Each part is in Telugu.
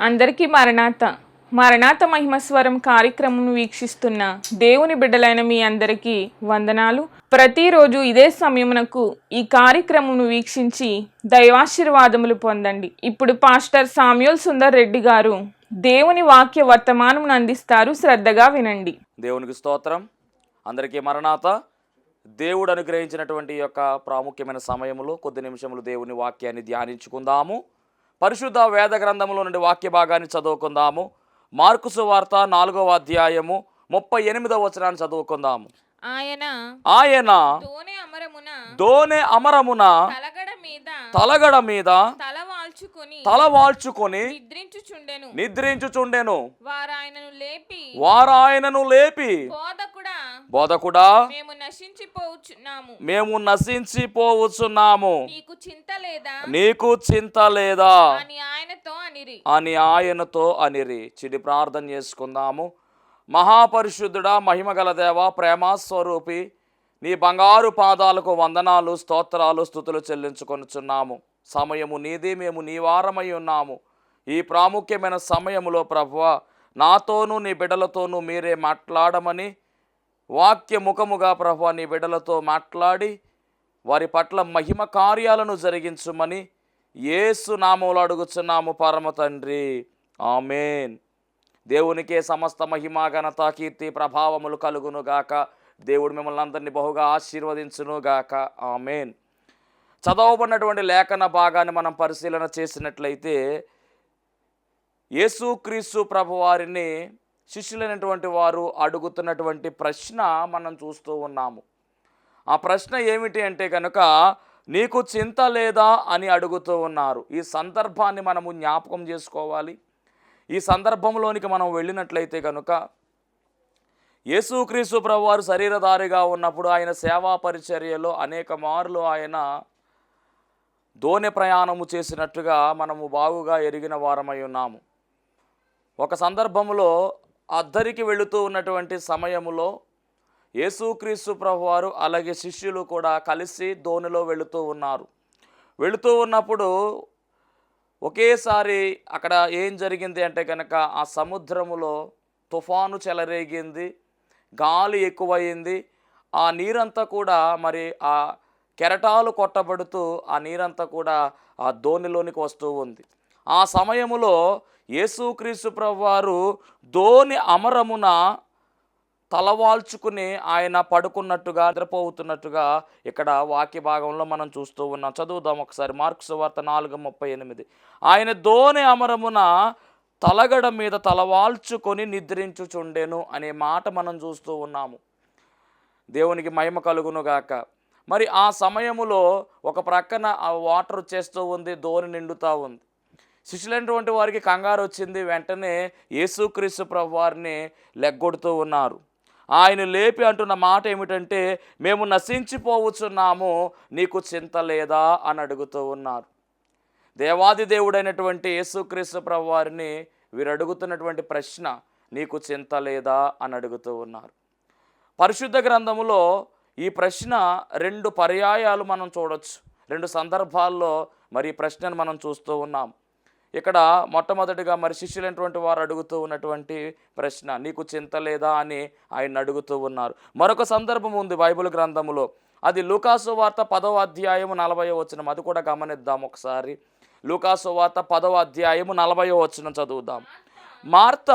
అందరికీ మరణాత మరణాత మహిమస్వరం కార్యక్రమం వీక్షిస్తున్న దేవుని బిడ్డలైన మీ అందరికీ వందనాలు. ప్రతిరోజు ఇదే సమయమునకు ఈ కార్యక్రమం వీక్షించి దైవాశీర్వాదములు పొందండి. ఇప్పుడు పాస్టర్ సామ్యూల్ సుందర్ రెడ్డి గారు దేవుని వాక్య వర్తమానం అందిస్తారు. శ్రద్ధగా వినండి. దేవునికి స్తోత్రం. అందరికీ మరణాత. దేవుడు అనుగ్రహించినటువంటి యొక్క ప్రాముఖ్యమైన సమయంలో కొద్ది నిమిషములు దేవుని వాక్యాన్ని ధ్యానించుకుందాము. పరిశుద్ధ వేద గ్రంథములో నుండి వాక్య భాగాన్ని చదువుకుందాము. మార్కు సువార్త 4వ అధ్యాయము 38వ వచనాన్ని చదువుకుందాము. ఆయన దోనె అమరమున తలగడ మీద తల వాల్చుకొని నిద్రించుచుండెను. వారాయనను లేపి బోధకుడా మేము నశించిపోవచ్చున్నాము, నీకు చింత లేదా అని ఆయనతో అనిరి. చిడి ప్రార్థన చేసుకుందాము. మహాపరిశుద్ధుడా, మహిమగల దేవ, ప్రేమస్వరూపి, నీ బంగారు పాదాలకు వందనాలు, స్తోత్రాలు, స్తుతులు చెల్లించుకొనుచున్నాము. సమయము నీది, మేము నీ వారమై ఉన్నాము. ఈ ప్రాముఖ్యమైన సమయములో ప్రభువా, నాతోనూ నీ బిడ్డలతోనూ మీరే మాట్లాడమని వాక్య ముఖముగా ప్రభువా నీ బిడ్డలతో మాట్లాడి వారి పట్ల మహిమ కార్యాలను జరిగించుమని యేసు నామములో అడుగుచున్నాము పరమ తండ్రి, ఆమేన్. దేవునికే సమస్త మహిమ, ఘనత, కీర్తి, ప్రభావములు కలుగునుగాక. దేవుడు మిమ్మల్ని అందరినీ బహుగా ఆశీర్వదించునుగాక, ఆమేన్. చదవబడినటువంటి లేఖన భాగాన్ని మనం పరిశీలన చేసినట్లయితే యేసుక్రీస్తు ప్రభువారిని శిష్యులైనటువంటి వారు అడుగుతున్నటువంటి ప్రశ్న మనం చూస్తూ ఉన్నాము. ఆ ప్రశ్న ఏమిటి అంటే కనుక, నీకు చింత లేదా అని అడుగుతూ ఉన్నారు. ఈ సందర్భాన్ని మనము జ్ఞాపకం చేసుకోవాలి. ఈ సందర్భంలోనికి మనం వెళ్ళినట్లయితే కనుక యేసుక్రీస్తు ప్రభువారు శరీరధారిగా ఉన్నప్పుడు ఆయన సేవా పరిచర్యలో అనేక మార్లు ఆయన దోణి ప్రయాణము చేసినట్టుగా మనము బాగుగా ఎరిగిన వారమై ఉన్నాము. ఒక సందర్భంలో అద్దరికి వెళుతూ ఉన్నటువంటి సమయములో యేసుక్రీస్తు ప్రభువారు అలాగే శిష్యులు కూడా కలిసి దోణిలో వెళుతూ ఉన్నారు. వెళుతూ ఉన్నప్పుడు ఒకేసారి అక్కడ ఏం జరిగింది అంటే కనుక ఆ సముద్రములో తుఫాను చెలరేగింది, గాలి ఎక్కువయింది. ఆ నీరంతా కూడా మరి ఆ కెరటాలు కొట్టబడుతూ ఆ నీరంతా కూడా ఆ దోణిలోనికి వస్తూ ఉంది. ఆ సమయములో యేసుక్రీస్తు ప్రభువారు దోణి అమరమున తలవాల్చుకుని ఆయన పడుకున్నట్టుగా, నిద్రపోతున్నట్టుగా ఇక్కడ వాక్య భాగంలో మనం చూస్తూ ఉన్నాం. చదువుదాం ఒకసారి. మార్కు సువార్త 4:38. ఆయన దోణి అమరమున తలగడ మీద తలవాల్చుకొని నిద్రించుచుండెను అనే మాట మనం చూస్తూ ఉన్నాము. దేవునికి మహిమ కలుగునుగాక. మరి ఆ సమయములో ఒక ప్రక్కన ఆ వాటర్ వచ్చేస్తూ ఉంది, దోణి నిండుతూ ఉంది. శిష్యులైనటువంటి వారికి కంగారు వచ్చింది. వెంటనే యేసుక్రీస్తు ప్రభువారిని లెగ్గొడుతూ ఉన్నారు. ఆయన లేపి అంటున్న మాట ఏమిటంటే, మేము నశించిపోవచ్చున్నాము, నీకు చింత లేదా అని అడుగుతూ ఉన్నారు. దేవాది దేవుడైనటువంటి యేసుక్రీస్తు ప్రభువారిని వీరు అడుగుతున్నటువంటి ప్రశ్న, నీకు చింత లేదా అని అడుగుతూ ఉన్నారు. పరిశుద్ధ గ్రంథములో ఈ ప్రశ్న 2 పర్యాయాలు మనం చూడొచ్చు. 2 సందర్భాల్లో మరి ఈ ప్రశ్నను మనం చూస్తూ ఉన్నాం. ఇక్కడ మొట్టమొదటిగా మరి శిష్యులైనటువంటి వారు అడుగుతూ ఉన్నటువంటి ప్రశ్న, నీకు చింత లేదా అని ఆయన అడుగుతూ ఉన్నారు. మరొక సందర్భం ఉంది బైబిల్ గ్రంథములో. అది లూకాసు వార్త 10వ అధ్యాయము 40వ వచనం. అది కూడా గమనిద్దాం ఒకసారి. లూకాసు వార్త 10వ అధ్యాయము 40వ వచనం చదువుదాం. మార్త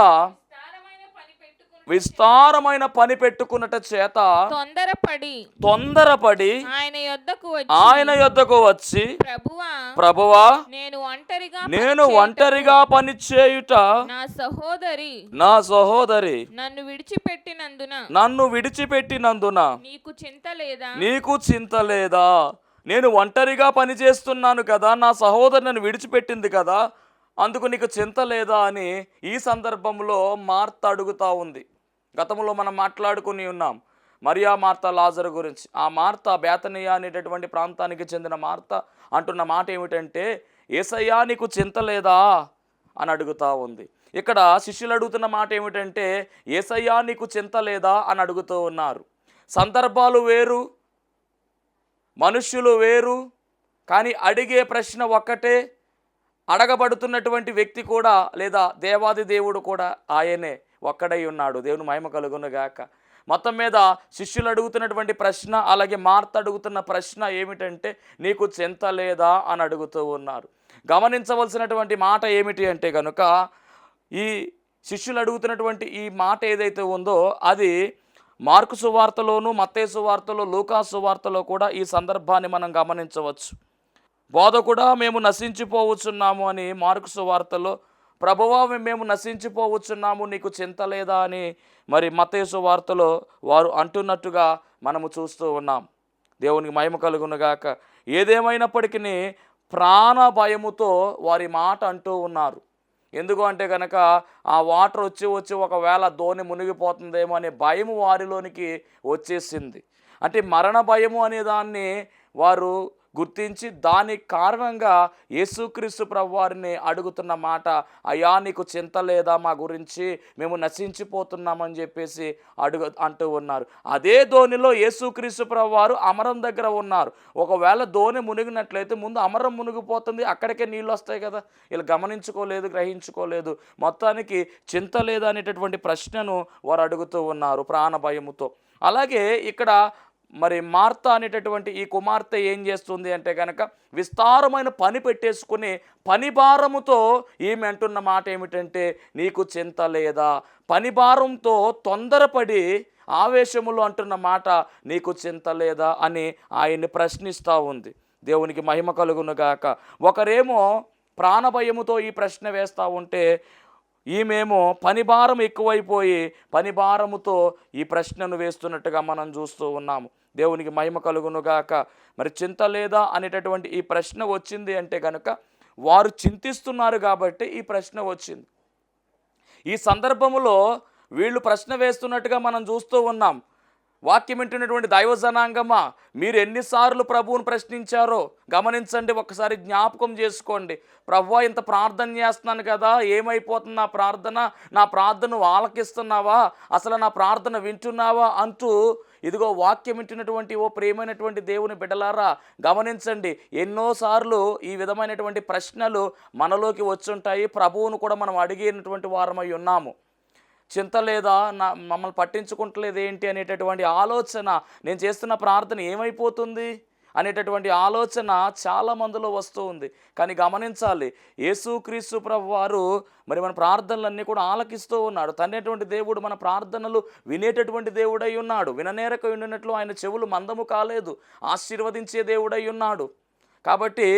విస్తారమైన పని పెట్టుకున్నట చేత తొందరపడి ఆయన యొద్దకు వచ్చి ప్రభువా, నేను ఒంటరిగా పని చేయుట నా సహోదరి నన్ను విడిచిపెట్టినందున నీకు చింత లేదా? నేను ఒంటరిగా పని చేస్తున్నాను కదా, నా సహోదరి నన్ను విడిచిపెట్టింది కదా, అందుకు నీకు చింత లేదా అని ఈ సందర్భంలో మార్త అడుగుతూ ఉంది. గతంలో మనం మాట్లాడుకుని ఉన్నాం మరియా, మార్త, లాజరు గురించి. ఆ మార్త బేతనియా అనేటటువంటి ప్రాంతానికి చెందిన మార్త అంటున్న మాట ఏమిటంటే, యేసయ్యా నీకు చింత లేదా అని అడుగుతూ ఉంది. ఇక్కడ శిష్యులు అడుగుతున్న మాట ఏమిటంటే, యేసయ్యా నీకు చింత లేదా అని అడుగుతూ ఉన్నారు. సందర్భాలు వేరు, మనుష్యులు వేరు, కానీ అడిగే ప్రశ్న ఒక్కటే, అడగబడుతున్నటువంటి వ్యక్తి కూడా లేదా దేవాది దేవుడు కూడా ఆయనే ఒక్కడై ఉన్నాడు. దేవుని మహిమ కలుగును గాక. మొత్తం మీద శిష్యులు అడుగుతున్నటువంటి ప్రశ్న, అలాగే మార్త అడుగుతున్న ప్రశ్న ఏమిటంటే, నీకు చింత లేదా అని అడుగుతూ ఉన్నారు. గమనించవలసినటువంటి మాట ఏమిటి అంటే కనుక, ఈ శిష్యులు అడుగుతున్నటువంటి ఈ మాట ఏదైతే ఉందో అది మార్కు సువార్తలోను, మత్తయి సువార్తలో, లూకా సువార్తలో కూడా ఈ సందర్భాన్ని మనం గమనించవచ్చు. బోధకుడా మేము నశించిపోవచ్చున్నాము అని మార్కు సువార్తలో, ప్రభువా మేము నశించిపోవచ్చున్నాము నీకు చింత లేదా అని మరి మత్తయి సువార్తలో వారు అంటున్నట్టుగా మనము చూస్తూ ఉన్నాం. దేవునికి మహిమ కలుగునుగాక. ఏదేమైనప్పటికీ ప్రాణ భయముతో వారి మాట అంటూ ఉన్నారు. ఎందుకు అంటే కనుక ఆ వాటర్ వచ్చి ఒకవేళ ధోని మునిగిపోతుందేమో అనే భయము వారిలోనికి వచ్చేసింది. అంటే మరణ భయము అనే దాన్ని వారు గుర్తించి దానికి కారణంగా యేసుక్రీస్తు ప్రభువారిని అడుగుతున్న మాట, అయ్యా నీకు చింత లేదా మా గురించి, మేము నశించిపోతున్నామని చెప్పేసి అంటూ ఉన్నారు. అదే ధోనిలో యేసుక్రీస్తు ప్రభువారు అమరం దగ్గర ఉన్నారు. ఒకవేళ ధోని మునిగినట్లయితే ముందు అమరం మునిగిపోతుంది, అక్కడికే నీళ్ళు వస్తాయి కదా. ఇలా గమనించుకోలేదు, గ్రహించుకోలేదు. మొత్తానికి చింత లేదా అనేటటువంటి ప్రశ్నను వారు అడుగుతూ ఉన్నారు ప్రాణ భయముతో. అలాగే ఇక్కడ మరి మార్త అనేటటువంటి ఈ కుమార్తె ఏం చేస్తుంది అంటే కనుక విస్తారమైన పని పెట్టేసుకుని పని భారముతో ఈమె అంటున్న మాట ఏమిటంటే, నీకు చింత లేదా. పని భారంతో తొందరపడి ఆవేశములో అంటున్న మాట, నీకు చింత లేదా అని ఆయన్ని ప్రశ్నిస్తూ ఉంది. దేవునికి మహిమ కలుగునుగాక. ఒకరేమో ప్రాణభయముతో ఈ ప్రశ్న వేస్తూ ఉంటే, ఈమెమో పనిభారం ఎక్కువైపోయి పనిభారముతో ఈ ప్రశ్నను వేస్తున్నట్టుగా మనం చూస్తూ ఉన్నాము. దేవునికి మహిమ కలుగునుగాక. మరి చింత లేదా అనేటటువంటి ఈ ప్రశ్న వచ్చింది అంటే కనుక వారు చింతిస్తున్నారు కాబట్టి ఈ ప్రశ్న వచ్చింది. ఈ సందర్భంలో వీళ్ళు ప్రశ్న వేస్తున్నట్టుగా మనం చూస్తూ ఉన్నాం. వాక్యం వింటున్నటువంటి దైవ జనాంగమా, మీరు ఎన్నిసార్లు ప్రభువును ప్రశ్నించారో గమనించండి, ఒకసారి జ్ఞాపకం చేసుకోండి. ప్రభువా ఇంత ప్రార్థన చేస్తున్నాను కదా, ఏమైపోతుంది నా ప్రార్థన ఆలకిస్తున్నావా, అసలు నా ప్రార్థన వింటున్నావా అంటూ ఇదిగో వాక్యం వింటున్నటువంటి ఓ ప్రియమైనటువంటి దేవుని బిడ్డలారా గమనించండి, ఎన్నోసార్లు ఈ విధమైనటువంటి ప్రశ్నలు మనలోకి వచ్చుంటాయి. ప్రభువును కూడా మనం అడిగినటువంటి వారమై ఉన్నాము. చింత లేదా, మమ్మల్ని పట్టించుకుంటలేదు ఏంటి అనేటటువంటి ఆలోచన, నేను చేస్తున్న ప్రార్థన ఏమైపోతుంది అనేటటువంటి ఆలోచన చాలా మందిలో వస్తూ ఉంది. కానీ గమనించాలి, యేసుక్రీస్తు ప్రభువు వారు మరి మన ప్రార్థనలన్నీ కూడా ఆలకిస్తూ ఉన్నాడు. తండ్రి దేవుడు మన ప్రార్థనలు వినేటటువంటి దేవుడై ఉన్నాడు. విననేరక ఉండినట్లు ఆయన చెవులు మందము కాలేదు, ఆశీర్వదించే దేవుడై ఉన్నాడు. కాబట్టి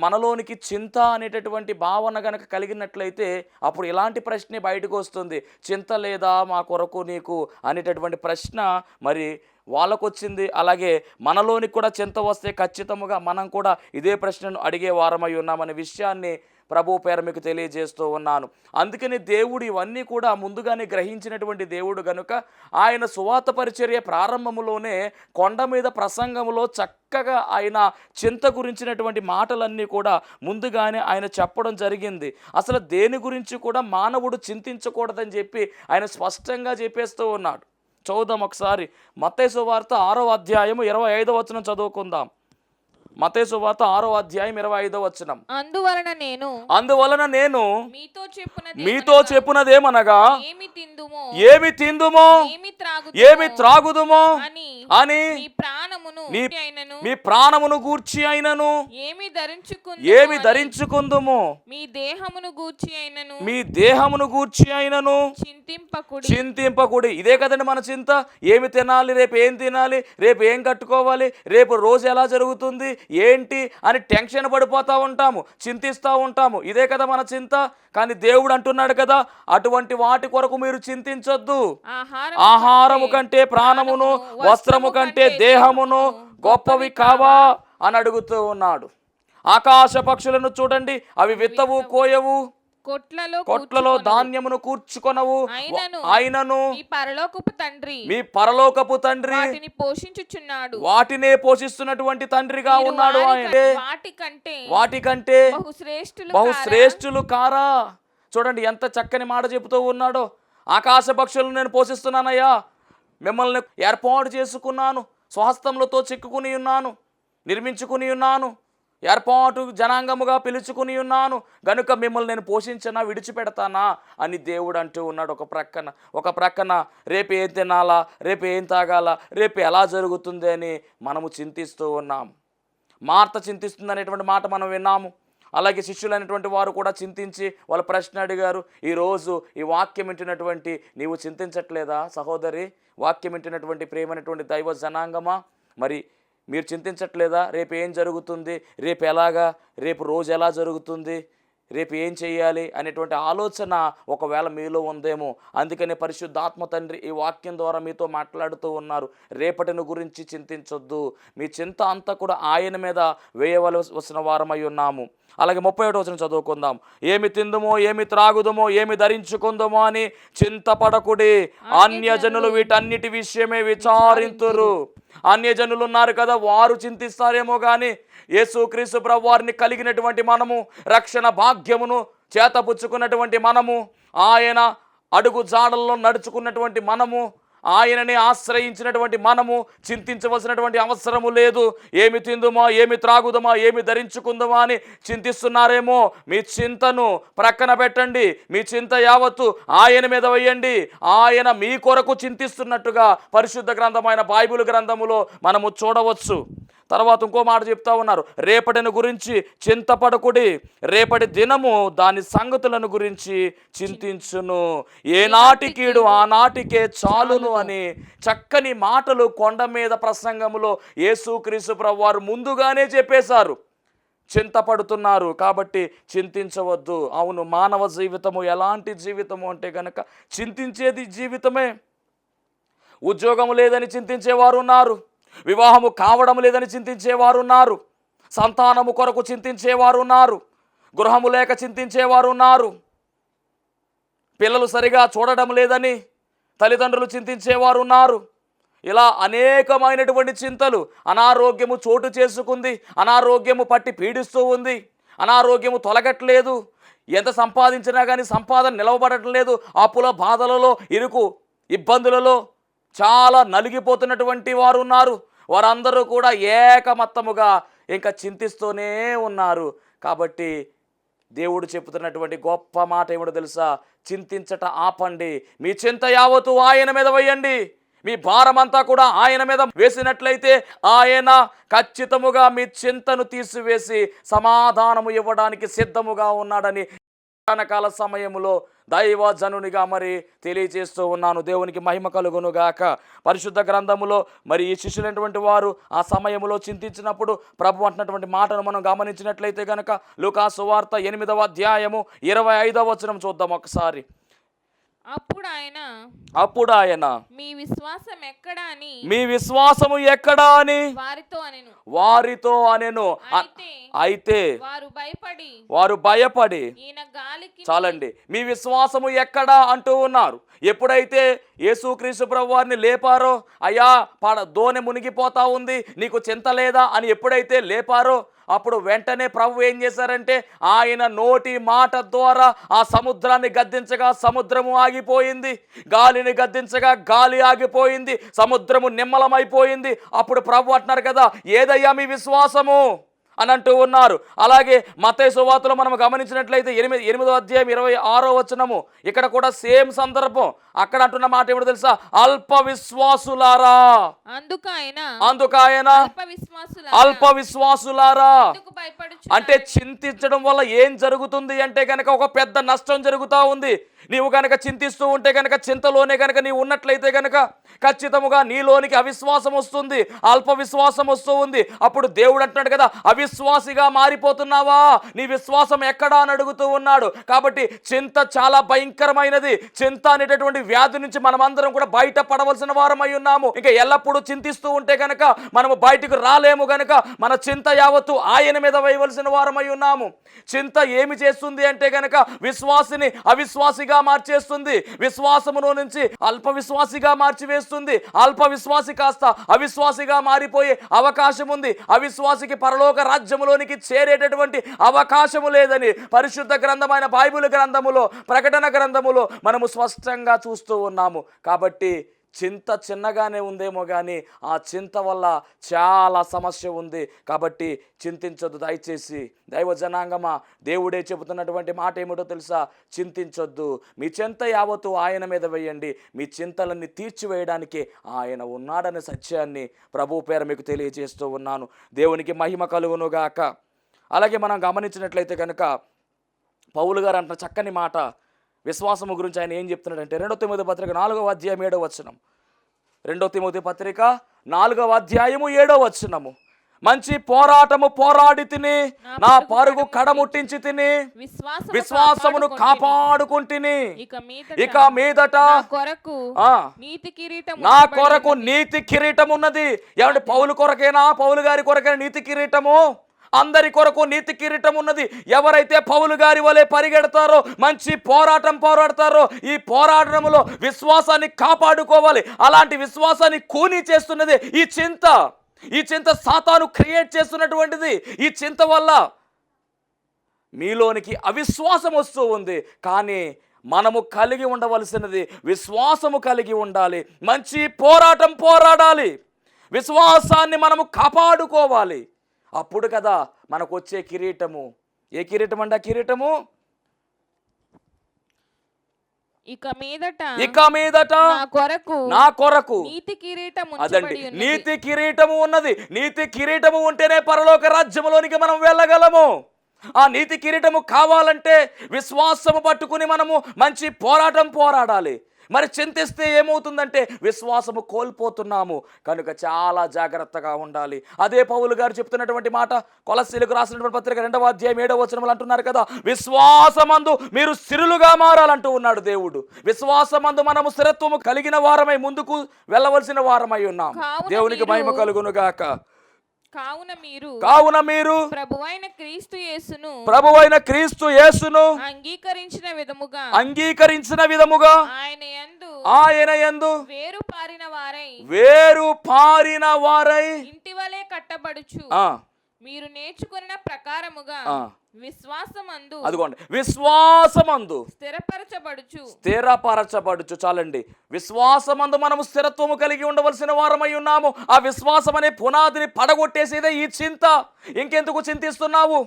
మనలోనికి చింత అనేటటువంటి భావన గనక కలిగినట్లయితే అప్పుడు ఇలాంటి ప్రశ్నే బయటకు వస్తుంది. చింత లేదా మా కొరకు నీకు అనేటటువంటి ప్రశ్న మరి వాళ్ళకు వచ్చింది. అలాగే మనలోనికి కూడా చింత వస్తే ఖచ్చితంగా మనం కూడా ఇదే ప్రశ్నను అడిగే వారమై ఉన్నామనే విషయాన్ని ప్రభు పేరు మీకు తెలియజేస్తూ ఉన్నాను. అందుకని దేవుడు ఇవన్నీ కూడా ముందుగానే గ్రహించినటువంటి దేవుడు గనుక ఆయన సువార్త పరిచర్య ప్రారంభములోనే కొండ మీద ప్రసంగంలో చక్కగా ఆయన చింత గురించినటువంటి మాటలన్నీ కూడా ముందుగానే ఆయన చెప్పడం జరిగింది. అసలు దేని గురించి కూడా మానవుడు చింతించకూడదని చెప్పి ఆయన స్పష్టంగా చెప్పేస్తూ ఉన్నాడు. చదువుదాం ఒకసారి. మత్తయి సువార్త 6వ అధ్యాయము 25వ వచనం చదువుకుందాం. మత్తయి సువార్త 6వ అధ్యాయం 25వ వచనం. అందువలన నేను మీతో చెప్పునదేమనగా, ఏమి తిందుమో ఏమి త్రాగుదుమో అని మీ ప్రాణమును గూర్చి అయినను ఏమి ధరించుకుందుమో మీ దేహమును గూర్చి అయినను చింతింపకుడి. ఇదే కదండి మన చింత. ఏమి తినాలి, రేపు ఏం తినాలి, రేపు ఏం కట్టుకోవాలి, రేపు రోజు ఎలా జరుగుతుంది ఏంటి అని టెన్షన్ పడిపోతూ ఉంటాము, చింతిస్తూ ఉంటాము. ఇదే కదా మన చింత. కానీ దేవుడు అంటున్నాడు కదా, అటువంటి వాటి కొరకు మీరు చింతించొద్దు. ఆహారము కంటే ప్రాణమును, వస్త్రము కంటే దేహమును గొప్పవి కావా అని అడుగుతూ ఉన్నాడు. ఆకాశ పక్షులను చూడండి, అవి విత్తవు, కోయవు, కొట్లలో ధాన్యమును కూర్చుకొనవు, ఆయనను మీ పరలోకపు తండ్రి వాటినే పోషిస్తున్నటువంటి తండ్రిగా ఉన్నాడు. ఆయన వాటికంటే బహుశ్రేష్ఠులు కారా. చూడండి ఎంత చక్కని మాట చెబుతూ ఉన్నాడో. ఆకాశ పక్షులను నేను పోషిస్తున్నానయ్యా, మిమ్మల్ని ఏర్పాటు చేసుకున్నాను, స్వహస్తములతో చెక్కుకుని ఉన్నాను, నిర్మించుకుని ఉన్నాను, ఏర్పాటు జనాంగముగా పిలుచుకుని ఉన్నాను, గనుక మిమ్మల్ని నేను పోషించనా, విడిచిపెడతానా అని దేవుడు అంటూ ఉన్నాడు. ఒక ప్రక్కన రేపు ఏం తినాలా, రేపు ఏం తాగాల, రేపు ఎలా జరుగుతుంది అని మనము చింతిస్తూ ఉన్నాం. మార్త చింతిస్తుంది అనేటువంటి మాట మనం విన్నాము. అలాగే శిష్యులైనటువంటి వారు కూడా చింతించి వాళ్ళ ప్రశ్న అడిగారు. ఈరోజు ఈ వాక్యం వింటున్నటువంటి నీవు చింతించట్లేదా సహోదరి? వాక్యం వింటున్నటువంటి ప్రేమైనటువంటి దైవ జనాంగమా, మరి మీరు చింతించట్లేదా? రేపు ఏం జరుగుతుంది, రేపు ఎలాగా, రేపు రోజు ఎలా జరుగుతుంది, రేపు ఏం చేయాలి అనేటువంటి ఆలోచన ఒకవేళ మీలో ఉందేమో. అందుకని పరిశుద్ధాత్మ తండ్రి ఈ వాక్యం ద్వారా మీతో మాట్లాడుతూ ఉన్నారు. రేపటిని గురించి చింతించొద్దు, మీ చింత అంతా కూడా ఆయన మీద వేయవలసిన వారమై ఉన్నాము. అలాగే 31వ వచనం చదువుకుందాం. ఏమి తిందుమో, ఏమి త్రాగుదమో, ఏమి ధరించుకుందామో అని చింతపడకుడి, అన్యజనులు వీటన్నిటి విషయమే విచారింతురు. అన్యజనులు ఉన్నారు కదా, వారు చింతిస్తారేమో కానీ యేసుక్రీస్తు ప్రభువు వారిని కలిగినటువంటి మనము, రక్షణ భాగ్యమును చేతపుచ్చుకున్నటువంటి మనము, ఆయన అడుగు జాడల్లో నడుచుకున్నటువంటి మనము, ఆయనని ఆశ్రయించినటువంటి మనము చింతించవలసినటువంటి అవసరము లేదు. ఏమి తిందుమా, ఏమి త్రాగుదమా, ఏమి ధరించుకుందామా అని చింతిస్తున్నారేమో. మీ చింతను ప్రక్కన పెట్టండి, మీ చింత యావత్తు ఆయన మీద వేయండి. ఆయన మీ కొరకు చింతిస్తున్నట్టుగా పరిశుద్ధ గ్రంథమైన బైబిల్ గ్రంథములో మనము చూడవచ్చు. తర్వాత ఇంకో మాట చెప్తా ఉన్నారు, రేపటిని గురించి చింతపడకుడి, రేపటి దినము దాని సంగతులను గురించి చింతించును, ఏనాటి కీడు ఆనాటికే చాలును అని చక్కని మాటలు కొండ మీద ప్రసంగములో యేసుక్రీస్తు ప్రభువు వారు ముందుగానే చెప్పేశారు. చింతపడుతున్నారు కాబట్టి చింతించవద్దు. అవును, మానవ జీవితము ఎలాంటి జీవితము అంటే కనుక చింతించేది జీవితమే. ఉద్యోగము లేదని చింతించేవారు ఉన్నారు, వివాహము కావడం లేదని చింతించేవారు ఉన్నారు, సంతానము కొరకు చింతించేవారు ఉన్నారు, గృహము లేక చింతించేవారు ఉన్నారు, పిల్లలు సరిగా చూడడం లేదని తల్లిదండ్రులు చింతించేవారు ఉన్నారు. ఇలా అనేకమైనటువంటి చింతలు. అనారోగ్యము చోటు చేసుకుంది, అనారోగ్యము పట్టి పీడిస్తూ ఉంది, అనారోగ్యము తొలగట్లేదు, ఎంత సంపాదించినా కానీ సంపాదన నిలవబడటం లేదు, అప్పుల బాధలలో, ఇరుకు ఇబ్బందులలో చాలా నలిగిపోతున్నటువంటి వారు ఉన్నారు. వారందరూ కూడా ఏకమత్తముగా ఇంకా చింతిస్తూనే ఉన్నారు. కాబట్టి దేవుడు చెబుతున్నటువంటి గొప్ప మాట ఏమిటో తెలుసా? చింతించట ఆపండి, మీ చింత యావత్తు ఆయన మీద వేయండి. మీ భారమంతా కూడా ఆయన మీద వేసినట్లయితే ఆయన ఖచ్చితముగా మీ చింతను తీసివేసి సమాధానము ఇవ్వడానికి సిద్ధముగా ఉన్నాడని కాల సమయంలో దైవజనునిగా మరి తెలియజేస్తూ ఉన్నాను. దేవునికి మహిమ కలుగునుగాక. పరిశుద్ధ గ్రంథములో మరి ఈ శిష్యులైనటువంటి వారు ఆ సమయంలో చింతించినప్పుడు ప్రభు అంటున్నటువంటి మాటను మనం గమనించినట్లయితే కనుక లూకా సువార్త 8వ అధ్యాయము 25వ వచనం చూద్దాం ఒకసారి. అప్పుడు ఆయన మీ విశ్వాసము ఎక్కడా అని వారితో అనెను. అయితే వారు భయపడి చాలండి, మీ విశ్వాసము ఎక్కడా అంటూ ఉన్నారు. ఎప్పుడైతే యేసుక్రీస్తు ప్రభువు వారిని లేపారో, అయ్యా దోణి మునిగిపోతా ఉంది, నీకు చింత లేదా అని ఎప్పుడైతే లేపారో, అప్పుడు వెంటనే ప్రభు ఏం చేశారంటే ఆయన నోటి మాట ద్వారా ఆ సముద్రాన్ని గద్దించగా సముద్రము ఆగిపోయింది, గాలిని గద్దించగా గాలి ఆగిపోయింది, సముద్రము నిమ్మలమైపోయింది. అప్పుడు ప్రభు అంటున్నారు కదా, ఏదయ్యా మీ విశ్వాసము అని అంటూ ఉన్నారు. అలాగే మత్తయి సువార్తలో మనం గమనించినట్లయితే 8వ అధ్యాయం 26వ వచనము, ఇక్కడ కూడా సేమ్ సందర్భం. అక్కడ అంటున్న మాట ఏమిటో తెలుసా? అల్ప విశ్వాసులారా, అందుకాయన అల్ప విశ్వాసులారా అంటే చింతించడం వల్ల ఏం జరుగుతుంది అంటే కనుక ఒక పెద్ద నష్టం జరుగుతూ ఉంది. నీవు కనుక చింతిస్తూ ఉంటే కనుక, చింతలోనే కనుక నీవు ఉన్నట్లయితే కనుక ఖచ్చితముగా నీలోనికి అవిశ్వాసం వస్తుంది, అల్ప విశ్వాసం వస్తూ ఉంది. అప్పుడు దేవుడు అంటున్నాడు కదా, అవిశ్వాసిగా మారిపోతున్నావా, నీ విశ్వాసం ఎక్కడా అని అడుగుతూ ఉన్నాడు. కాబట్టి చింత చాలా భయంకరమైనది. చింత అనేటటువంటి వ్యాధి నుంచి మనమందరం కూడా బయట పడవలసిన వారమై ఉన్నాము. ఇంకా ఎల్లప్పుడూ చింతిస్తూ ఉంటే కనుక మనము బయటకు రాలేము. కనుక మన చింత యావత్తు ఆయన మీద వేయవలసిన వారమై ఉన్నాము. చింత ఏమి చేస్తుంది అంటే కనుక విశ్వాసిని అవిశ్వాసిగా మార్చేస్తుంది, విశ్వాసములో నుంచి అల్ప విశ్వాసిగా మార్చివేస్తుంది. అల్ప విశ్వాసి కాస్త అవిశ్వాసిగా మారిపోయే అవకాశం ఉంది. అవిశ్వాసికి పరలోక రాజ్యములోనికి చేరేటటువంటి అవకాశము లేదని పరిశుద్ధ గ్రంథమైన బైబిల్ గ్రంథములో, ప్రకటన గ్రంథములో మనము స్పష్టంగా చూస్తూ ఉన్నాము. కాబట్టి చింత చిన్నగానే ఉందేమో కానీ ఆ చింత వల్ల చాలా సమస్య ఉంది. కాబట్టి చింతించొద్దు దయచేసి. దైవ జనాంగమా, దేవుడే చెబుతున్నటువంటి మాట ఏమిటో తెలుసా? చింతించొద్దు, మీ చింత యావత్తు ఆయన మీద వేయండి, మీ చింతలన్నీ తీర్చివేయడానికి ఆయన ఉన్నాడనే సత్యాన్ని ప్రభు పేర మీకు తెలియజేస్తూ ఉన్నాను. దేవునికి మహిమ కలుగునుగాక. అలాగే మనం గమనించినట్లయితే కనుక పౌలు గారు అంటున్న చక్కని మాట, విశ్వాసము గురించి ఆయన ఏం చెప్తున్నాడంటే 2 తిమోతి పత్రిక 4వ అధ్యాయం 7వ వచనం. 2 తిమోతి పత్రిక 4వ అధ్యాయము 7వ వచనము. మంచి పోరాటము పోరాడి తిని, నా పరుగు కడముట్టించి తిని, విశ్వాసమును కాపాడుకుంటుని, ఇక మీదట నా కొరకు నీతి కిరీటం ఉన్నది. ఏమంటే పౌలు కొరకేనా? పౌలు గారి కొరకైనా నీతి కిరీటము? అందరి కొరకు నీతి కిరీటం ఉన్నది. ఎవరైతే పౌలు గారి వలె పరిగెడతారో, మంచి పోరాటం పోరాడతారో, ఈ పోరాటంలో విశ్వాసాన్ని కాపాడుకోవాలి. అలాంటి విశ్వాసాన్ని కూని చేస్తున్నది ఈ చింత. ఈ చింత సాతాను క్రియేట్ చేస్తున్నటువంటిది. ఈ చింత వల్ల మీలోనికి అవిశ్వాసం వస్తూ ఉంది. కానీ మనము కలిగి ఉండవలసినది విశ్వాసము కలిగి ఉండాలి. మంచి పోరాటం పోరాడాలి. విశ్వాసాన్ని మనము కాపాడుకోవాలి. అప్పుడు కదా మనకు వచ్చే కిరీటము. ఏ కిరీటం అండి? ఆ కిరీటము ఇక మీదట నా కొరకు నీతి కిరీటం. అదండి, నీతి కిరీటము ఉన్నది. నీతి కిరీటము ఉంటేనే పరలోక రాజ్యములోనికి మనం వెళ్ళగలము. ఆ నీతి కిరీటము కావాలంటే విశ్వాసము పట్టుకుని మనము మంచి పోరాటం పోరాడాలి. మరి చింతిస్తే ఏమవుతుందంటే విశ్వాసము కోల్పోతున్నాము. కనుక చాలా జాగ్రత్తగా ఉండాలి. అదే పౌలు గారు చెప్తున్నటువంటి మాట కొలస్సీలకు రాసినటువంటి పత్రిక 2వ అధ్యాయం 7వ వచనములు అంటున్నారు కదా, విశ్వాసమందు మీరు స్థిరులుగా మారాలంటూ ఉన్నాడు దేవుడు. విశ్వాసమందు మనము స్థిరత్వము కలిగిన వారమై ముందుకు వెళ్ళవలసిన వారమై ఉన్నాం. దేవునికి మహిమ కలుగునుగాక. కావున మీరు ప్రభువైన క్రీస్తు యేసును అంగీకరించిన విధముగా ఆయన యందు వేరు పారిన వారై ఇంటివలే కట్టబడుచు మీరు నేర్చుకున్న ప్రకారముగా విశ్వాసమందు, అదిగోండి, విశ్వాసమందు స్థిరపరచబడుచు. చాలండి, విశ్వాసమందు మనము స్థిరత్వము కలిగి ఉండవలసిన వారమై ఉన్నాము. ఆ విశ్వాసం అనే పునాదిని పడగొట్టేసేదే ఈ చింత. ఇంకెందుకు చింతిస్తున్నావు?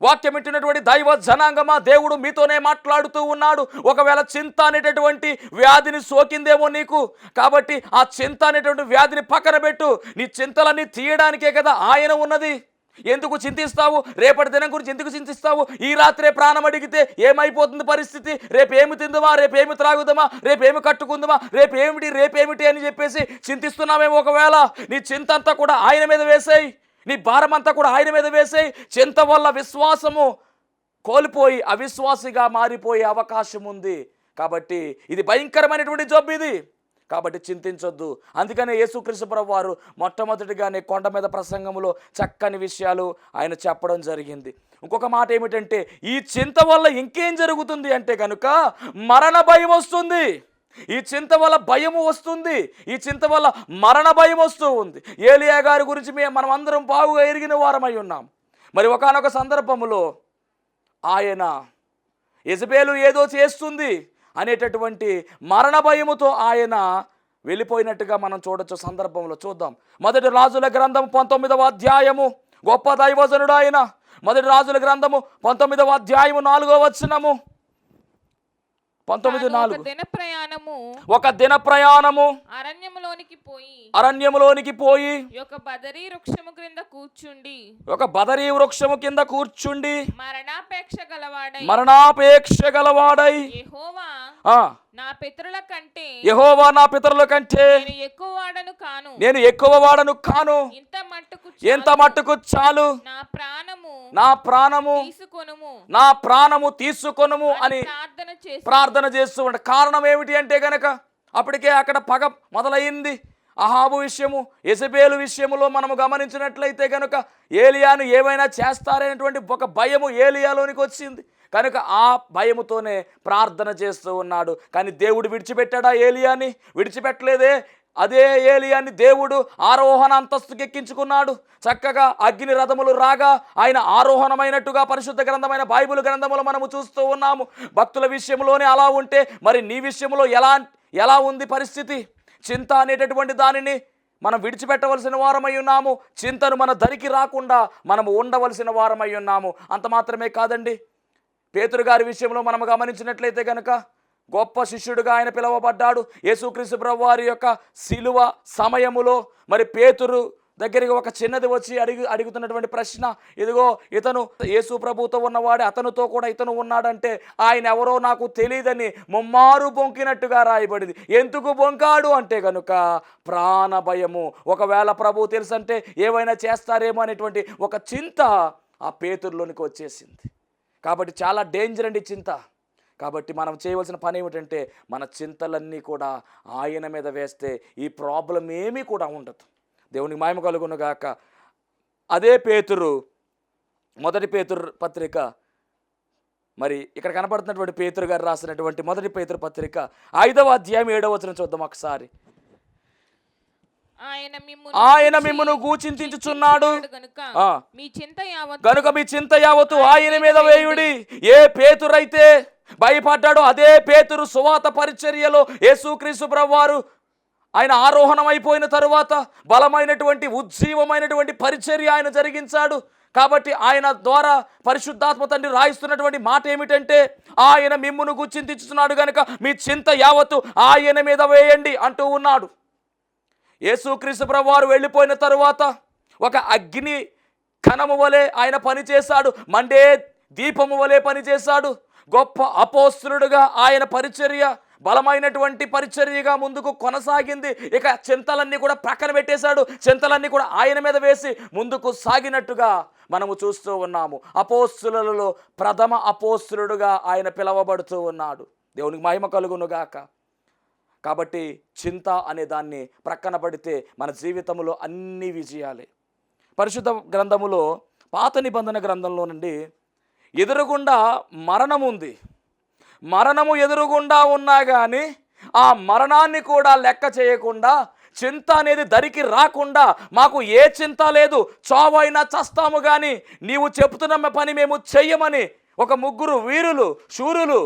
వాక్యం వింటున్నటువంటి దైవ జనాంగమా, దేవుడు మీతోనే మాట్లాడుతూ ఉన్నాడు. ఒకవేళ చింత అనేటటువంటి వ్యాధిని సోకిందేమో నీకు, కాబట్టి ఆ చింత అనేటువంటి వ్యాధిని పక్కన పెట్టు. నీ చింతలన్నీ తీయడానికే కదా ఆయన ఉన్నది. ఎందుకు చింతిస్తావు? రేపటి దినం గురించి ఎందుకు చింతిస్తావు? ఈ రాత్రే ప్రాణం అడిగితే ఏమైపోతుంది పరిస్థితి? రేపేమి తిందామా, రేపేమి త్రాగుదామా, రేపేమి కట్టుకుందామా, రేపేమిటి అని చెప్పేసి చింతిస్తున్నామేమో. ఒకవేళ నీ చింత అంతా కూడా ఆయన మీద వేసేయి, నీ భారం అంతా కూడా ఆయన మీద వేసేయి. చింత వల్ల విశ్వాసము కోల్పోయి అవిశ్వాసిగా మారిపోయే అవకాశం ఉంది. కాబట్టి ఇది భయంకరమైనటువంటి జబ్బు ఇది. కాబట్టి చింతించొద్దు. అందుకనే యేసుక్రీస్తు ప్రభువు వారు మొట్టమొదటిగానే కొండ మీద ప్రసంగంలో చక్కని విషయాలు ఆయన చెప్పడం జరిగింది. ఇంకొక మాట ఏమిటంటే, ఈ చింత వల్ల ఇంకేం జరుగుతుంది అంటే కనుక మరణ భయం వస్తుంది. ఈ చింత వల్ల భయము వస్తుంది. ఈ చింత వల్ల మరణ భయం వస్తూ ఉంది. ఏలియా గారి గురించి మనం అందరం బాగుగా ఎరిగిన వారమై ఉన్నాం. మరి ఒకానొక సందర్భములో ఆయన యెజబెలు ఏదో చేస్తుంది అనేటటువంటి మరణ భయముతో ఆయన వెళ్ళిపోయినట్టుగా మనం చూడొచ్చు. సందర్భంలో చూద్దాం. 1 రాజుల గ్రంథం 19వ అధ్యాయము. గొప్ప దైవజనుడు ఆయన. 1 రాజుల గ్రంథము 19వ అధ్యాయము 4వ వచనము. 19:4. ఒక దిన ప్రయాణము అరణ్యములోనికి పోయి ఒక బదరీ వృక్షము కింద కూర్చుండి మరణాపేక్ష గలవాడై యెహోవా నా పితరుల కంటే నేను ఎక్కువ వాడను కాను, ఎంత మట్టుకు చాలు నా ప్రాణము తీసుకొనుము అని ప్రార్థన చేస్తూ ఉంటాడు. కారణం ఏమిటి అంటే గనక అప్పటికే అక్కడ పగ మొదలైంది. అహాబు విషయము, యెజబెలు విషయములో మనము గమనించినట్లయితే కనుక ఏలియాను ఏమైనా చేస్తారనేటువంటి ఒక భయము ఏలియాలోనికి వచ్చింది. కనుక ఆ భయముతోనే ప్రార్థన చేస్తూ ఉన్నాడు. కానీ దేవుడు విడిచిపెట్టాడా ఏలియాని? విడిచిపెట్టలేదే. అదే ఏలియాని దేవుడు ఆరోహణ అంతస్తుకి ఎక్కించుకున్నాడు. చక్కగా అగ్ని రథములు రాగా ఆయన ఆరోహణమైనట్టుగా పరిశుద్ధ గ్రంథమైన బైబిల్ గ్రంథములో మనము చూస్తూ ఉన్నాము. భక్తుల విషయంలోనే అలా ఉంటే మరి నీ విషయంలో ఎలా ఉంది పరిస్థితి? చింత అనేటటువంటి దానిని మనం విడిచిపెట్టవలసిన వారమై ఉన్నాము. చింతను మన దరికి రాకుండా మనము ఉండవలసిన వారమై ఉన్నాము. అంత మాత్రమే కాదండి, పేతురు గారి విషయంలో మనం గమనించినట్లయితే కనుక గొప్ప శిష్యుడిగా ఆయన పిలువబడ్డాడు. యేసుక్రీస్తు ప్రభువారి యొక్క శిలువ సమయములో మరి పేతురు దగ్గరికి ఒక చిన్నది వచ్చి అడుగుతున్నటువంటి ప్రశ్న, ఇదిగో ఇతను యేసు ప్రభుతో ఉన్నవాడే, అతనితో కూడా ఇతను ఉన్నాడంటే ఆయన ఎవరో నాకు తెలియదని ముమ్మారు బొంకినట్టుగా రాయబడింది. ఎందుకు బొంకాడు అంటే కనుక ప్రాణ భయము. ఒకవేళ ప్రభు తెలుసంటే ఏమైనా చేస్తారేమో అనేటువంటి ఒక చింత ఆ పేతురులోనికి వచ్చేసింది. కాబట్టి చాలా డేంజర్ అండి చింత. కాబట్టి మనం చేయవలసిన పని ఏమిటంటే మన చింతలన్నీ కూడా ఆయన మీద వేస్తే ఈ ప్రాబ్లం ఏమీ కూడా ఉండదు. దేవునికి మహిమ కలుగును గాక. అదే పేతురు, మొదటి పేతురు పత్రిక, మరి ఇక్కడ కనపడుతున్నటువంటి పేతురు గారు రాసినటువంటి మొదటి పేతురు పత్రిక 5వ అధ్యాయం 7వ వచనం చూద్దాం ఒకసారి. ఆయన మిమ్మును గూర్చించుచున్నాడు గనుక మీ చింత యావత్తు ఆయన మీద వేయుడి. ఏ పేతురైతే భయపడ్డాడో అదే పేతురు సువార్త పరిచర్యలో యేసుక్రీస్తు ప్రభువారు ఆయన ఆరోహణం అయిపోయిన తరువాత బలమైనటువంటి ఉజ్జీవమైనటువంటి పరిచర్య ఆయన జరిగించాడు. కాబట్టి ఆయన ద్వారా పరిశుద్ధాత్మ తండ్రి రాయిస్తున్నటువంటి మాట ఏమిటంటే ఆయన మిమ్మును గుర్చించుచున్నాడు కనుక మీ చింత యావత్తు ఆయన మీద వేయండి అంటూ ఉన్నాడు. యేసుక్రీస్తు ప్రభువారు వెళ్ళిపోయిన తరువాత ఒక అగ్ని కణము వలె ఆయన పనిచేశాడు, మండే దీపము వలె పనిచేశాడు. గొప్ప అపోస్తలుడుగా ఆయన పరిచర్య బలమైనటువంటి పరిచర్యగా ముందుకు కొనసాగింది. ఇక చింతలన్నీ కూడా ప్రక్కన పెట్టేశాడు, చింతలన్నీ కూడా ఆయన మీద వేసి ముందుకు సాగినట్టుగా మనము చూస్తూ ఉన్నాము. అపోస్తలులలో ప్రథమ అపోస్తలుడుగా ఆయన పిలవబడుతూ ఉన్నాడు. దేవునికి మహిమ కలుగును గాక. కాబట్టి చింత అనే దాన్ని ప్రక్కన పడితే మన జీవితంలో అన్ని విజయాలే. పరిశుద్ధ గ్రంథములో పాత నిబంధన గ్రంథంలో నుండి ఎదురుగుండా మరణం ఉంది. మరణము ఎదురుగుండా ఉన్నా కానీ ఆ మరణాన్ని కూడా లెక్క చేయకుండా చింత అనేది దరికి రాకుండా మాకు ఏ చింత లేదు, చావైనా చస్తాము కానీ నీవు చెబుతున్న పని మేము చెయ్యమని ఒక ముగ్గురు వీరులు, శూరులు,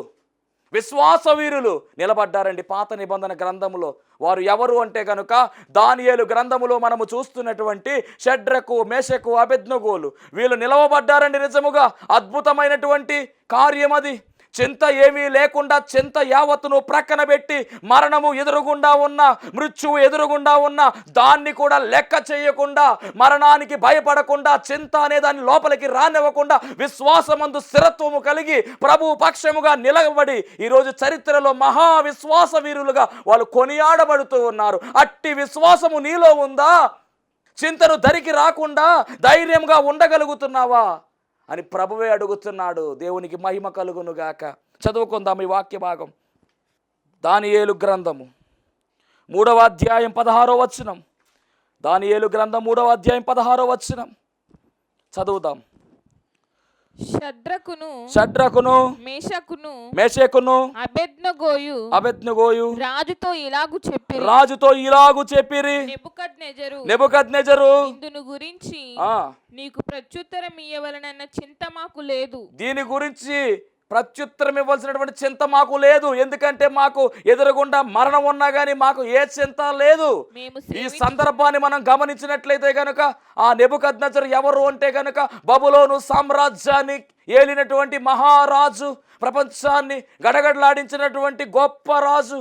విశ్వాస వీరులు నిలబడ్డారండి పాత నిబంధన గ్రంథములో. వారు ఎవరు అంటే కనుక దానియేలు గ్రంథములో మనము చూస్తున్నటువంటి షడ్రకు, మేషకు, అబేద్నెగోలు వీళ్ళు నిలవబడ్డారండి. నిజముగా అద్భుతమైనటువంటి కార్యం అది. చింత ఏమీ లేకుండా చింత యావత్తును ప్రక్కన పెట్టి మరణము ఎదురుగుండా ఉన్న, మృత్యువు ఎదురుగుండా ఉన్న దాన్ని కూడా లెక్క చేయకుండా, మరణానికి భయపడకుండా, చింత అనే దాన్ని లోపలికి రానివ్వకుండా విశ్వాసమందు స్థిరత్వము కలిగి ప్రభు పక్షముగా నిలబడి ఈరోజు చరిత్రలో మహా విశ్వాస వీరులుగా వాళ్ళు కొనియాడబడుతూ ఉన్నారు. అట్టి విశ్వాసము నీలో ఉందా? చింతను దరికి రాకుండా ధైర్యంగా ఉండగలుగుతున్నావా అని ప్రభువే అడుగుతున్నాడు. దేవునికి మహిమ కలుగును గాక. చదువుకుందాం ఈ వాక్య భాగం. దానియేలు గ్రంథము 3వ అధ్యాయం 16వ వచనం. దానియేలు గ్రంథం 3వ అధ్యాయం 16వ వచనం చదువుదాం. షడ్రకును మేషకును అబేద్నెగోయు రాజుతో ఇలాగు చెప్పిరి. నెబుకద్నెజరు గురించి నీకు ప్రత్యుత్తరం ఇయ్యవలనన్న చింత మాకు లేదు. దీని గురించి ప్రత్యుత్తరం ఇవ్వాల్సినటువంటి చింత మాకు లేదు. ఎందుకంటే మాకు ఎదురుగుండా మరణం ఉన్నా కానీ మాకు ఏ చింత లేదు. ఈ సందర్భాన్ని మనం గమనించినట్లయితే కనుక ఆ నెబుకద్నెజరు ఎవరు అంటే కనుక బబులోను సామ్రాజ్యాన్ని ఏలినటువంటి మహారాజు, ప్రపంచాన్ని గడగడలాడించినటువంటి గొప్ప రాజు,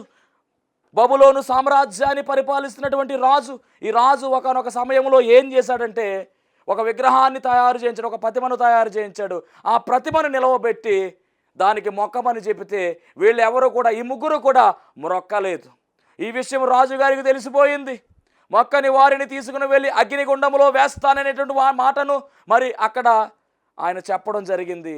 బబులోను సామ్రాజ్యాన్ని పరిపాలిస్తున్నటువంటి రాజు. ఈ రాజు ఒకనొక సమయంలో ఏం చేశాడంటే ఒక విగ్రహాన్ని తయారు చేయించాడు, ఒక ప్రతిమను తయారు చేయించాడు. ఆ ప్రతిమను నిలవబెట్టి దానికి మొక్కమని చెబితే వీళ్ళు ఎవరు కూడా, ఈ ముగ్గురు కూడా మొక్కలేదు. ఈ విషయం రాజుగారికి తెలిసిపోయింది. మొక్కని వారిని తీసుకుని వెళ్ళి అగ్నిగుండంలో వేస్తాననేటువంటి మాటను మరి అక్కడ ఆయన చెప్పడం జరిగింది.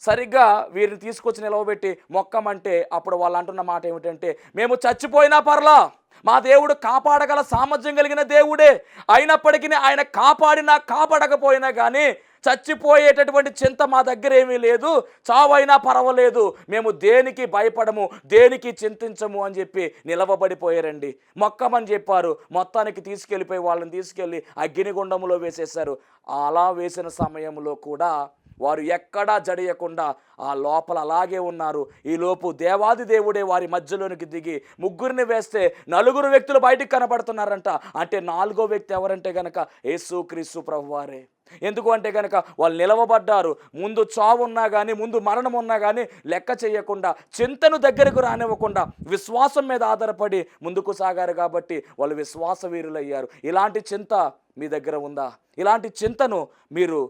సరిగ్గా వీరిని తీసుకొచ్చి నిలవబెట్టి మొక్కమంటే అప్పుడు వాళ్ళు అంటున్న మాట ఏమిటంటే, మేము చచ్చిపోయినా పర్లా, మా దేవుడు కాపాడగల సామర్థ్యం కలిగిన దేవుడే, అయినప్పటికీ ఆయన కాపాడినా కాపాడకపోయినా కానీ చచ్చిపోయేటటువంటి చింత మా దగ్గర ఏమీ లేదు, చావైనా పర్వాలేదు, మేము దేనికి భయపడము, దేనికి చింతించము అని చెప్పి నిలవబడిపోయారండి. మొక్కమని చెప్పారు. మొత్తానికి తీసుకెళ్ళిపోయి వాళ్ళని తీసుకెళ్ళి అగ్నిగుండంలో వేసేశారు. అలా వేసిన సమయంలో కూడా వారు ఎక్కడా జడియకుండా ఆ లోపల అలాగే ఉన్నారు. ఈలోపు దేవాది దేవుడే వారి మధ్యలోనికి దిగి ముగ్గురిని వేస్తే 4 వ్యక్తులు బయటికి కనబడుతున్నారంట. అంటే 4వ వ్యక్తి ఎవరంటే గనక యేసుక్రీస్తు ప్రభువారే. ఎందుకు అంటే కనుక వాళ్ళు నిలవబడ్డారు. ముందు చావు ఉన్నా కానీ, ముందు మరణం ఉన్నా కానీ లెక్క చేయకుండా, చింతను దగ్గరకు రానివ్వకుండా విశ్వాసం మీద ఆధారపడి ముందుకు సాగారు కాబట్టి వాళ్ళు విశ్వాస వీరులయ్యారు. ఇలాంటి చింత మీ దగ్గర ఉందా? ఇలాంటి చింతను మీరు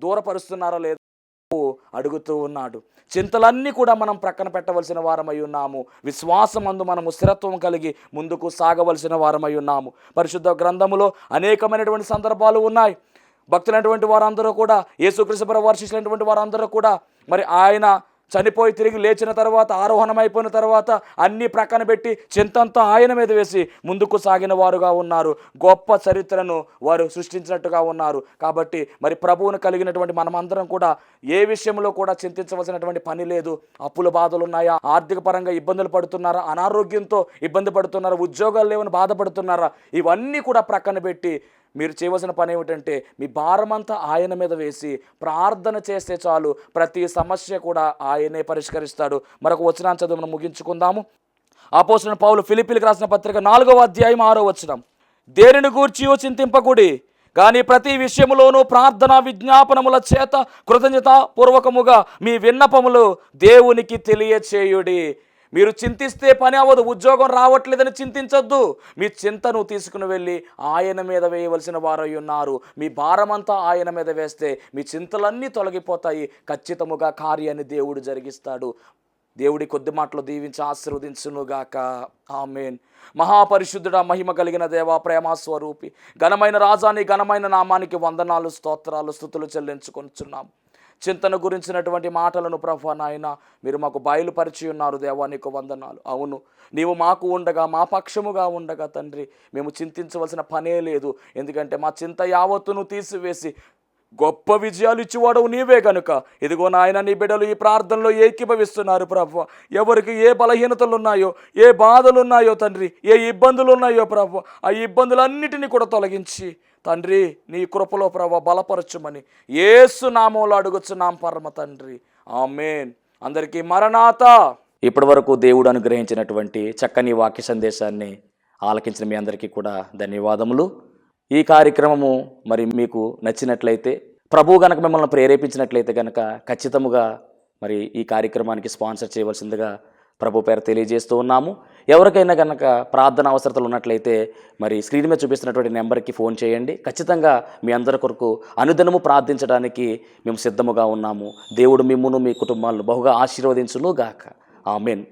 దూరపరుస్తున్నారో లేదో అడుగుతూ ఉన్నాడు. చింతలన్నీ కూడా మనం ప్రక్కన పెట్టవలసిన వారమై ఉన్నాము. విశ్వాసమందు మనము స్థిరత్వం కలిగి ముందుకు సాగవలసిన వారమై ఉన్నాము. పరిశుద్ధ గ్రంథములో అనేకమైనటువంటి సందర్భాలు ఉన్నాయి. భక్తులైనటువంటి వారందరూ కూడా, యేసుక్రీస్తు ప్రభువు వారు శిష్యులైనటువంటి వారందరూ కూడా మరి ఆయన చనిపోయి తిరిగి లేచిన తర్వాత, ఆరోహణమైపోయిన తర్వాత అన్నీ ప్రక్కన పెట్టి చింతంతా ఆయన మీద వేసి ముందుకు సాగిన వారుగా ఉన్నారు. గొప్ప చరిత్రను వారు సృష్టించినట్టుగా ఉన్నారు. కాబట్టి మరి ప్రభువును కలిగినటువంటి మనమందరం కూడా ఏ విషయంలో కూడా చింతించవలసినటువంటి పని లేదు. అప్పుల బాధలు ఉన్నాయా? ఆర్థిక పరంగా ఇబ్బందులు పడుతున్నారా? అనారోగ్యంతో ఇబ్బంది పడుతున్నారా? ఉద్యోగాలు లేవని బాధపడుతున్నారా? ఇవన్నీ కూడా ప్రక్కన పెట్టి మీరు చేయవలసిన పని ఏమిటంటే మీ భారమంతా ఆయన మీద వేసి ప్రార్థన చేస్తే చాలు. ప్రతి సమస్య కూడా ఆయనే పరిష్కరిస్తాడు. మరొక వచనాన్ని చదువు మనం ముగించుకుందాము. అపోస్తలుడైన పౌలు ఫిలిప్పీలకు రాసిన పత్రిక 4వ అధ్యాయం 6వ వచనం. దేనిని గూర్చి చింతింపకుడి, కానీ ప్రతి విషయములోనూ ప్రార్థన విజ్ఞాపనముల చేత కృతజ్ఞత పూర్వకముగా మీ విన్నపములు దేవునికి తెలియచేయుడి. మీరు చింతిస్తే పని అవ్వదు. ఉద్యోగం రావట్లేదని చింతించొద్దు. మీ చింతను తీసుకుని వెళ్ళి ఆయన మీద వేయవలసిన వారై ఉన్నారు. మీ భారమంతా ఆయన మీద వేస్తే మీ చింతలన్నీ తొలగిపోతాయి. ఖచ్చితముగా కార్యాన్ని దేవుడు జరిగిస్తాడు. దేవుడి కొద్ది మాటలు దీవించి ఆశీర్వదించునుగాక. ఆమేన్. మహాపరిశుద్ధుడా, మహిమ కలిగిన దేవా, ప్రేమ స్వరూపి, ఘనమైన రాజాని ఘనమైన నామానికి వందనాలు, స్తోత్రాలు, స్తుతులు చెల్లించుకొనిచున్నాం. చింతన గురించినటువంటి మాటలను ప్రభువా నాయన మీరు మాకు బయలుపరిచి ఉన్నారు. దేవా నీకు వందనాలు. అవును, నీవు మాకు ఉండగా, మా పక్షముగా ఉండగా తండ్రి మేము చింతించవలసిన పనే లేదు. ఎందుకంటే మా చింత యావత్తును తీసివేసి గొప్ప విజయాలు ఇచ్చేవాడు నీవే కనుక ఇదిగో నాయన నీ బిడ్డలు ఈ ప్రార్థనలో ఏకీభవిస్తున్నారు ప్రభువా. ఎవరికి ఏ బలహీనతలు ఉన్నాయో, ఏ బాధలు ఉన్నాయో తండ్రి, ఏ ఇబ్బందులు ఉన్నాయో ప్రభువా, ఆ ఇబ్బందులన్నిటినీ కూడా తొలగించి తండ్రి నీ కృపలో ప్రభువా బలపరచుమని యేసు నామములో అడుగుచున్నాం పరమ తండ్రి. ఆమేన్. అందరికీ మరణాత. ఇప్పటి వరకు దేవుడు అనుగ్రహించినటువంటి చక్కని వాక్య సందేశాన్ని ఆలకించిన మీ అందరికీ కూడా ధన్యవాదములు. ఈ కార్యక్రమము మరి మీకు నచ్చినట్లయితే, ప్రభువు గనక మిమ్మల్ని ప్రేరేపించినట్లయితే కనుక ఖచ్చితముగా మరి ఈ కార్యక్రమానికి స్పాన్సర్ చేయవలసిందిగా ప్రభు పేరు తెలియజేస్తూ ఉన్నాము. ఎవరికైనా కనుక ప్రార్థన అవసరతలు ఉన్నట్లయితే మరి స్క్రీన్ మీద చూపిస్తున్నటువంటి నెంబర్కి ఫోన్ చేయండి. ఖచ్చితంగా మీ అందరి కొరకు అనుదినము ప్రార్థించడానికి మేము సిద్ధముగా ఉన్నాము. దేవుడు మిమ్మును మీ కుటుంబాలను బహుగా ఆశీర్వదించును గాక. ఆమేన్.